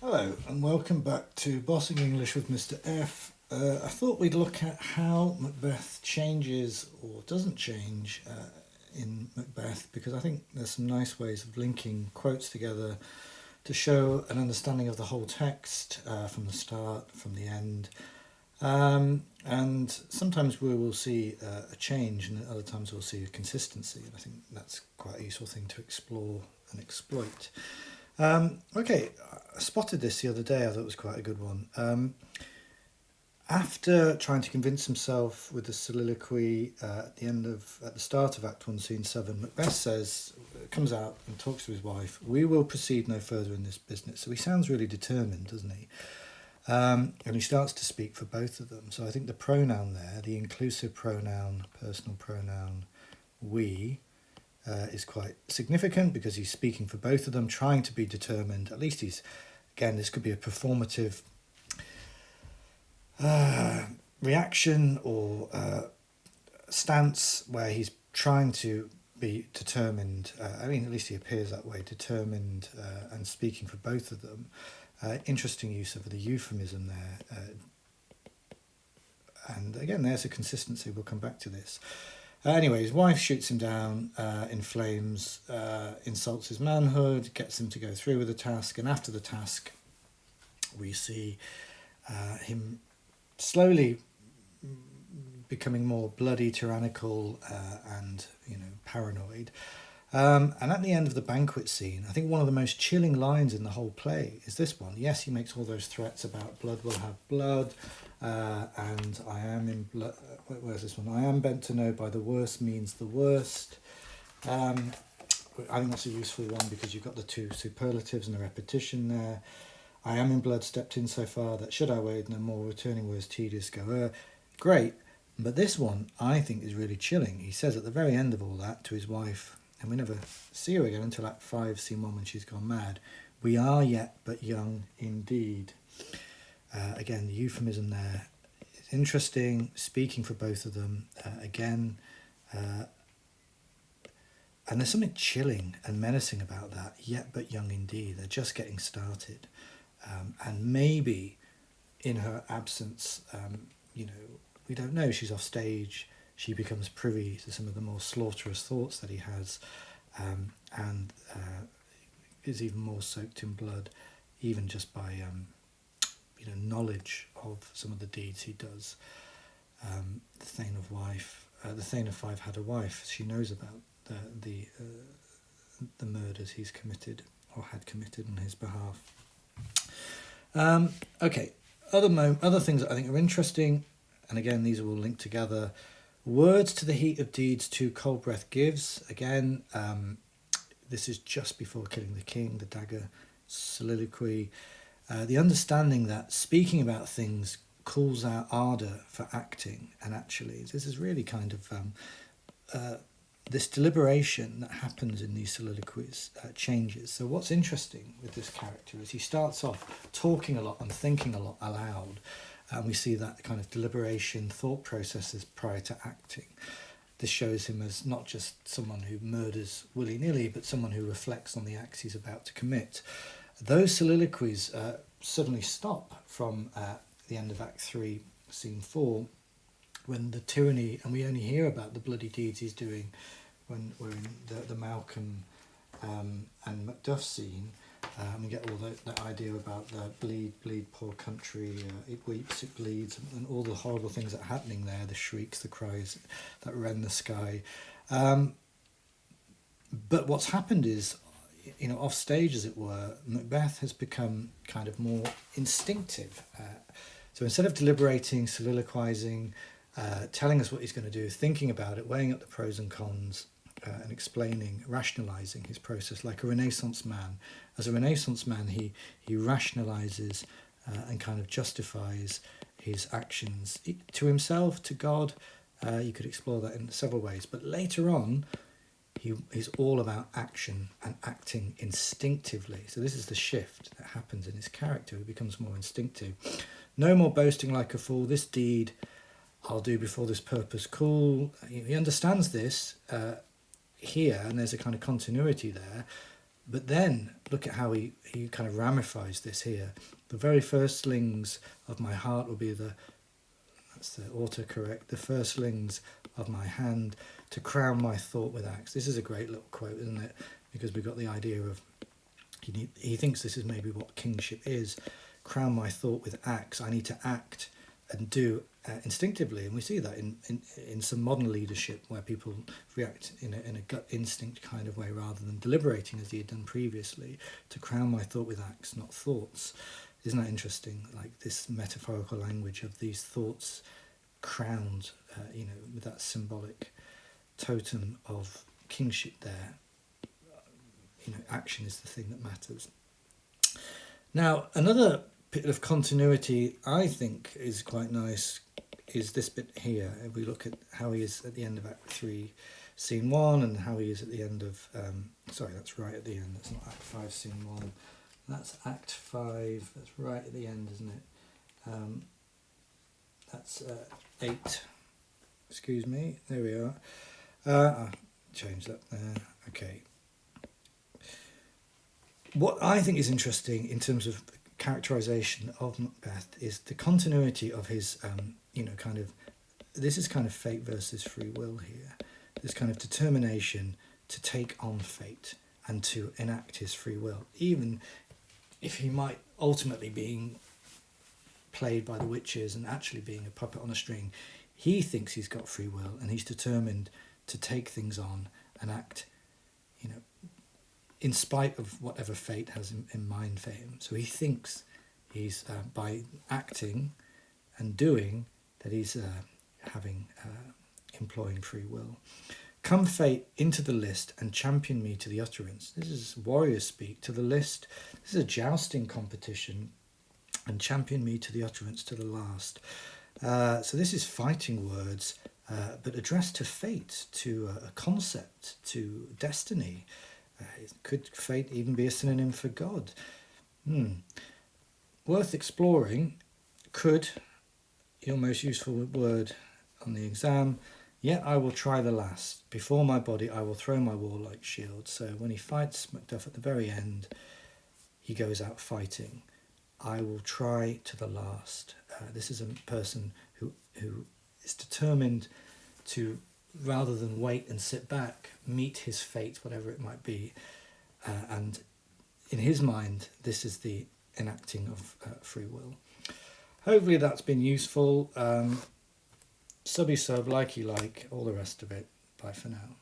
Hello and welcome back to Bossing English with Mr. F. I thought we'd look at how Macbeth changes or doesn't change in Macbeth, because I think there's some nice ways of linking quotes together to show an understanding of the whole text from the start, from the end. And sometimes we will see a change, and other times we'll see a consistency. And I think that's quite a useful thing to explore and exploit. Okay, I spotted this the other day. I thought it was quite a good one. After trying to convince himself with the soliloquy at the start of Act 1, Scene 7, Macbeth comes out and talks to his wife, "We will proceed no further in this business." So he sounds really determined, doesn't he? And he starts to speak for both of them. So I think the pronoun there, the inclusive pronoun, personal pronoun, we, is quite significant because he's speaking for both of them, trying to be determined. At least this could be a performative reaction or stance where he's trying to be determined. At least he appears that way, determined and speaking for both of them. Interesting use of the euphemism there. And again, there's a consistency. We'll come back to this. Anyway, his wife shoots him down in flames, insults his manhood, gets him to go through with the task, and after the task, we see him slowly becoming more bloody, tyrannical, and paranoid. And at the end of the banquet scene, I think one of the most chilling lines in the whole play is this one. Yes, he makes all those threats about blood will have blood, and I am in blood. Where's this one? I am bent to know by the worst means the worst. I think that's a useful one because you've got the two superlatives and a repetition there. I am in blood, stepped in so far that should I wade no more, returning words tedious go. Great, but this one I think is really chilling. He says at the very end of all that to his wife, and we never see her again until Act 5, Scene 1, when she's gone mad. We are yet but young indeed. Again, the euphemism there is interesting, speaking for both of them again. And there's something chilling and menacing about that, yet but young indeed. They're just getting started. And maybe in her absence, we don't know, she's off stage, she becomes privy to some of the more slaughterous thoughts that he has, and is even more soaked in blood, even just by knowledge of some of the deeds he does. The Thane of Fife had a wife. She knows about the murders he's committed or had committed on his behalf. Okay, other things that I think are interesting, and again these are all linked together. Words to the heat of deeds to cold breath gives. Again, this is just before killing the king, the dagger soliloquy. The understanding that speaking about things calls out ardour for acting, and actually this is really kind of this deliberation that happens in these soliloquies changes. So what's interesting with this character is he starts off talking a lot and thinking a lot aloud, and we see that kind of deliberation, thought processes prior to acting. This shows him as not just someone who murders willy-nilly, but someone who reflects on the acts he's about to commit. Those soliloquies suddenly stop from the end of Act 3, Scene 4, when the tyranny, and we only hear about the bloody deeds he's doing when we're in the Malcolm and Macduff scene. We get all that idea about the bleed, poor country, it weeps, it bleeds, and all the horrible things that are happening there, the shrieks, the cries that rend the sky. But what's happened is, off stage, as it were, Macbeth has become kind of more instinctive. So instead of deliberating, soliloquizing, telling us what he's going to do, thinking about it, weighing up the pros and cons, and explaining, rationalizing his process like a Renaissance man. As a Renaissance man, he rationalizes and kind of justifies his actions to himself, to God. You could explore that in several ways. But later on, he's all about action and acting instinctively. So this is the shift that happens in his character. He becomes more instinctive. No more boasting like a fool. This deed I'll do before this purpose cool. He understands this here, and there's a kind of continuity there. But then look at how he kind of ramifies this here. The very firstlings of my heart will be that's the autocorrect, the firstlings of my hand to crown my thought with axe. This is a great little quote, isn't it? Because we've got the idea of, he thinks this is maybe what kingship is. Crown my thought with axe. I need to act and do instinctively, and we see that in some modern leadership where people react in a gut instinct kind of way rather than deliberating as he had done previously. To crown my thought with axe, not thoughts. Isn't that interesting? Like this metaphorical language of these thoughts crowned, with that symbolic totem of kingship there. Action is the thing that matters. Now, another bit of continuity I think is quite nice is this bit here. If we look at how he is at the end of Act 3, Scene 1, and how he is at the end of... sorry, that's right at the end. That's not Act 5, Scene 1. That's Act 5. That's right at the end, isn't it? That's 8. Excuse me. There we are. I'll change that there. Okay. What I think is interesting in terms of characterization of Macbeth is the continuity of his, this is kind of fate versus free will here. This kind of determination to take on fate and to enact his free will, even if he might ultimately being played by the witches and actually being a puppet on a string. He thinks he's got free will and he's determined to take things on and act, in spite of whatever fate has in mind for him. So he thinks he's, by acting and doing, that he's employing free will. Come fate into the list and champion me to the utterance. This is warrior speak to the list. This is a jousting competition, and champion me to the utterance to the last. So this is fighting words, but addressed to fate, to a concept, to destiny. Could fate even be a synonym for God? Worth exploring. Could, your most useful word on the exam. Yet I will try the last. Before my body I will throw my warlike shield. So when he fights Macduff at the very end, he goes out fighting. I will try to the last. This is a person who is determined to, rather than wait and sit back, meet his fate, whatever it might be. And in his mind, this is the enacting of free will. Hopefully that's been useful. Subby sub, likey like, all the rest of it. Bye for now.